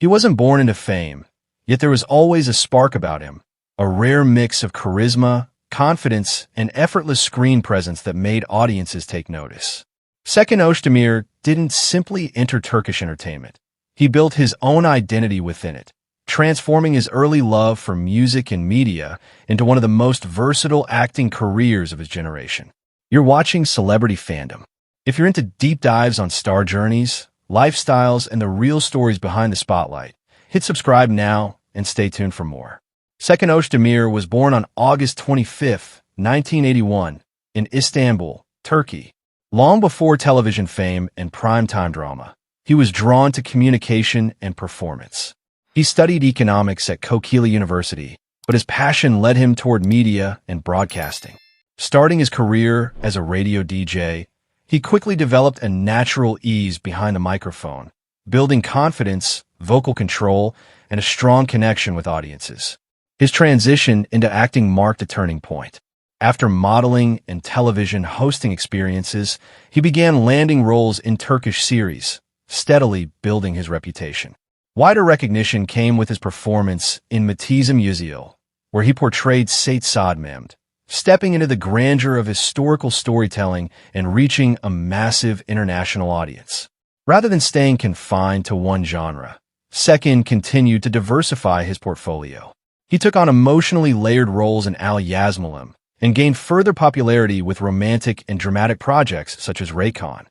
He wasn't born into fame, yet there was always a spark about him, a rare mix of charisma, confidence, and effortless screen presence that made audiences take notice. Seckin Ozdemir didn't simply enter Turkish entertainment. He built his own identity within it, transforming his early love for music and media into one of the most versatile acting careers of his generation. You're watching Celebrity Fandom. If you're into deep dives on star journeys, lifestyles, and the real stories behind the spotlight, hit subscribe now and stay tuned for more. Seckin Ozdemir was born on August 25, 1981, in Istanbul, Turkey. Long before television fame and primetime drama, he was drawn to communication and performance. He studied economics at Kocaeli University, but his passion led him toward media and broadcasting. Starting his career as a radio DJ, he quickly developed a natural ease behind the microphone, building confidence, vocal control, and a strong connection with audiences. His transition into acting marked a turning point. After modeling and television hosting experiences, he began landing roles in Turkish series, steadily building his reputation. Wider recognition came with his performance in Matizim Yüzyıl, where he portrayed Sait Sadmamd, stepping into the grandeur of historical storytelling and reaching a massive international audience. Rather than staying confined to one genre, Seckin continued to diversify his portfolio. He took on emotionally layered roles in Al Yazmalım and gained further popularity with romantic and dramatic projects such as Raycon,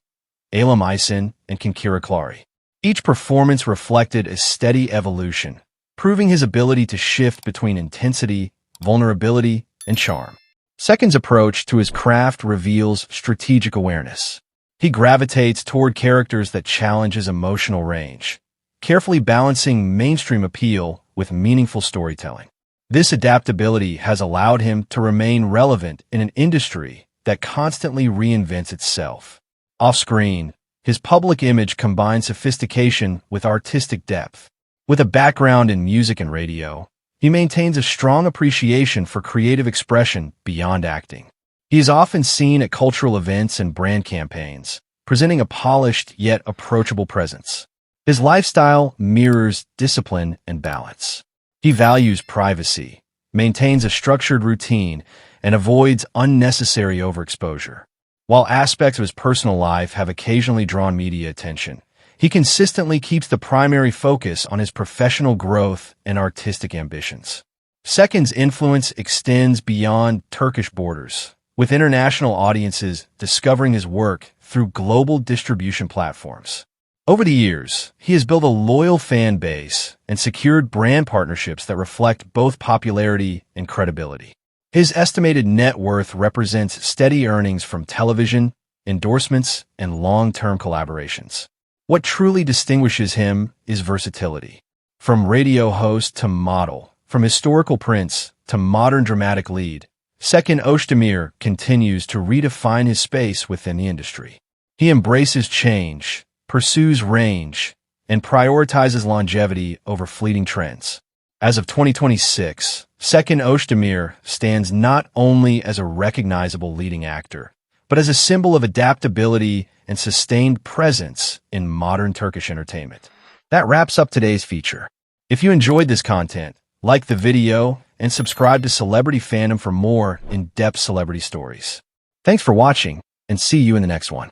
Alam Aysin, and Kinkira Klari. Each performance reflected a steady evolution, proving his ability to shift between intensity, vulnerability, and charm. Seckin's approach to his craft reveals strategic awareness. He gravitates toward characters that challenge his emotional range, carefully balancing mainstream appeal with meaningful storytelling. This adaptability has allowed him to remain relevant in an industry that constantly reinvents itself. Off-screen, his public image combines sophistication with artistic depth. With a background in music and radio, he maintains a strong appreciation for creative expression beyond acting. He is often seen at cultural events and brand campaigns, presenting a polished yet approachable presence. His lifestyle mirrors discipline and balance. He values privacy, maintains a structured routine, and avoids unnecessary overexposure. While aspects of his personal life have occasionally drawn media attention, he consistently keeps the primary focus on his professional growth and artistic ambitions. Seckin's influence extends beyond Turkish borders, with international audiences discovering his work through global distribution platforms. Over the years, he has built a loyal fan base and secured brand partnerships that reflect both popularity and credibility. His estimated net worth represents steady earnings from television, endorsements, and long-term collaborations. What truly distinguishes him is versatility. From radio host to model, from historical prince to modern dramatic lead, Seckin Ozdemir continues to redefine his space within the industry. He embraces change, pursues range, and prioritizes longevity over fleeting trends. As of 2026, Seckin Ozdemir stands not only as a recognizable leading actor, but as a symbol of adaptability and sustained presence in modern Turkish entertainment. That wraps up today's feature. If you enjoyed this content, like the video and subscribe to Celebrity Fandom for more in-depth celebrity stories. Thanks for watching, and see you in the next one.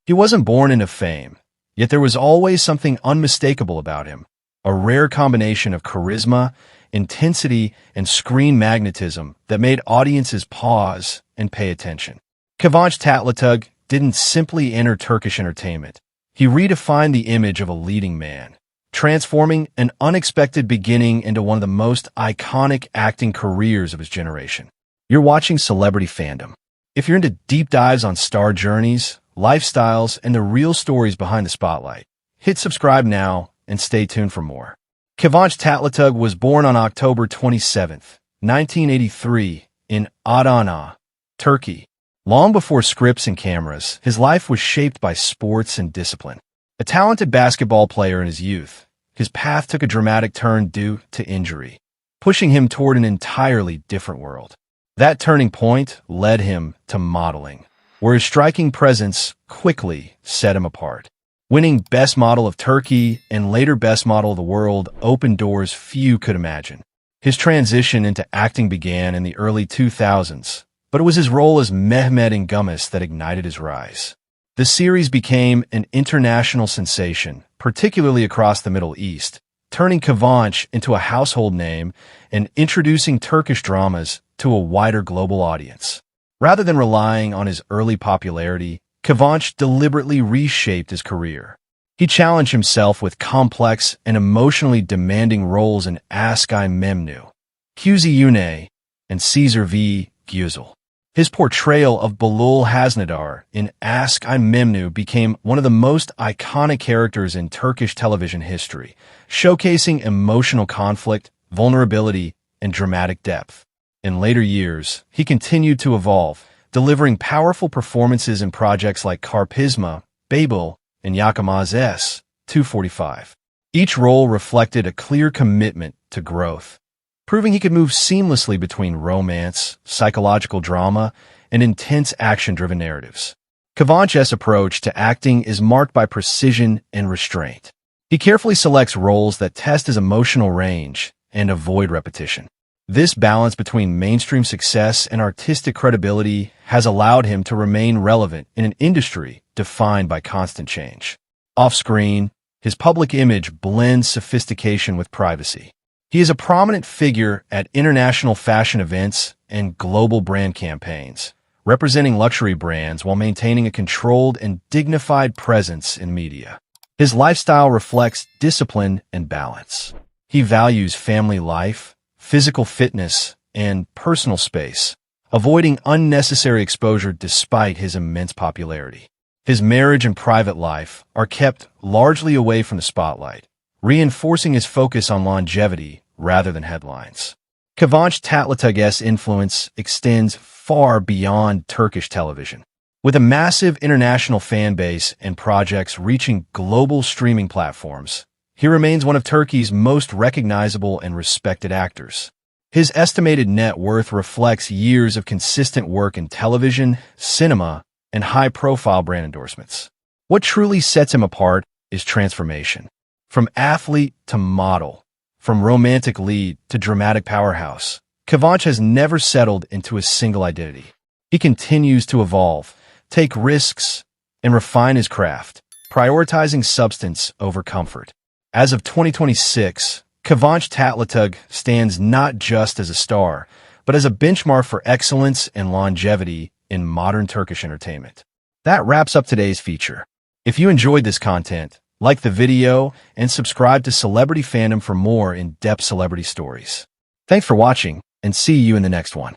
He wasn't born into fame, yet there was always something unmistakable about him, a rare combination of charisma, intensity, and screen magnetism that made audiences pause and pay attention. Kivanc Tatlitug didn't simply enter Turkish entertainment. He redefined the image of a leading man, transforming an unexpected beginning into one of the most iconic acting careers of his generation. You're watching Celebrity Fandom. If you're into deep dives on star journeys, lifestyles, and the real stories behind the spotlight, hit subscribe now and stay tuned for more. Kivanc Tatlitug was born on October 27, 1983, in Adana, Turkey. Long before scripts and cameras, his life was shaped by sports and discipline. A talented basketball player in his youth, his path took a dramatic turn due to injury, pushing him toward an entirely different world. That turning point led him to modeling, where his striking presence quickly set him apart. Winning Best Model of Turkey and later Best Model of the World opened doors few could imagine. His transition into acting began in the early 2000s, but it was his role as Mehmet in Gummis that ignited his rise. The series became an international sensation, particularly across the Middle East, turning Kivanc into a household name and introducing Turkish dramas to a wider global audience. Rather than relying on his early popularity, Kivanc deliberately reshaped his career. He challenged himself with complex and emotionally demanding roles in Ask I'm Memnu, Kuzi Yune, and Caesar v. Güzel. His portrayal of Behlul Haznedar in Ask I'm Memnu became one of the most iconic characters in Turkish television history, showcasing emotional conflict, vulnerability, and dramatic depth. In later years, he continued to evolve, delivering powerful performances in projects like Karpizma, Babel, and Yakamaz S. 245. Each role reflected a clear commitment to growth, proving he could move seamlessly between romance, psychological drama, and intense action-driven narratives. Kivanc's approach to acting is marked by precision and restraint. He carefully selects roles that test his emotional range and avoid repetition. This balance between mainstream success and artistic credibility has allowed him to remain relevant in an industry defined by constant change. Off-screen, his public image blends sophistication with privacy. He is a prominent figure at international fashion events and global brand campaigns, representing luxury brands while maintaining a controlled and dignified presence in media. His lifestyle reflects discipline and balance. He values family life, physical fitness, and personal space, avoiding unnecessary exposure despite his immense popularity. His marriage and private life are kept largely away from the spotlight, reinforcing his focus on longevity rather than headlines. Kivanc Tatlitug's influence extends far beyond Turkish television. With a massive international fan base and projects reaching global streaming platforms, he remains one of Turkey's most recognizable and respected actors. His estimated net worth reflects years of consistent work in television, cinema, and high-profile brand endorsements. What truly sets him apart is transformation. From athlete to model, from romantic lead to dramatic powerhouse, Kivanc has never settled into a single identity. He continues to evolve, take risks, and refine his craft, prioritizing substance over comfort. As of 2026, Kivanc Tatlitug stands not just as a star, but as a benchmark for excellence and longevity in modern Turkish entertainment. That wraps up today's feature. If you enjoyed this content, like the video and subscribe to Celebrity Fandom for more in-depth celebrity stories. Thanks for watching, and see you in the next one.